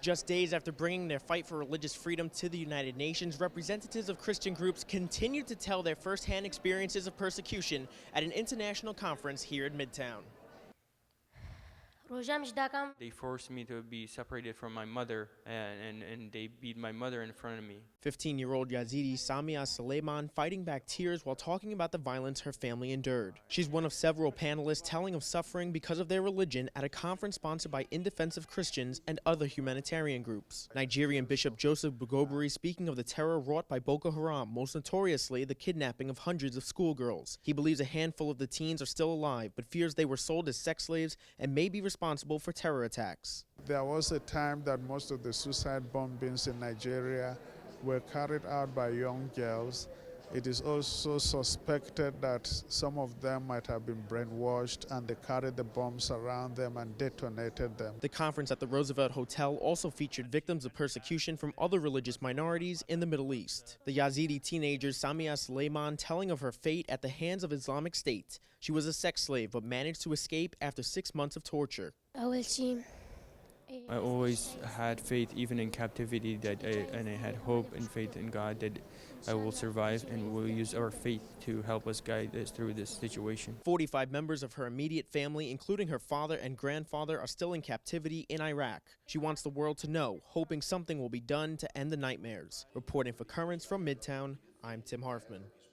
Just days after bringing their fight for religious freedom to the United Nations, representatives of Christian groups continued to tell their firsthand experiences of persecution at an international conference here in Midtown. They forced me to be separated from my mother, and they beat my mother in front of me. 15-year-old Yazidi Samia Suleiman fighting back tears while talking about the violence her family endured. She's one of several panelists telling of suffering because of their religion at a conference sponsored by In Defense of Christians and other humanitarian groups. Nigerian Bishop Joseph Bugobiri speaking of the terror wrought by Boko Haram, most notoriously the kidnapping of hundreds of schoolgirls. He believes a handful of the teens are still alive, but fears they were sold as sex slaves and may be responsible for terror attacks. There was a time that most of the suicide bombings in Nigeria were carried out by young girls. It is also suspected that some of them might have been brainwashed and they carried the bombs around them and detonated them. The conference at the Roosevelt Hotel also featured victims of persecution from other religious minorities in the Middle East. The Yazidi teenager Samia Suleiman telling of her fate at the hands of Islamic State. She was a sex slave but managed to escape after 6 months of torture. I always had faith, even in captivity, and I had hope and faith in God that I will survive, and we'll use our faith to help us guide us through this situation. 45 members of her immediate family, including her father and grandfather, are still in captivity in Iraq. She wants the world to know, hoping something will be done to end the nightmares. Reporting for Currents from Midtown, I'm Tim Harfman.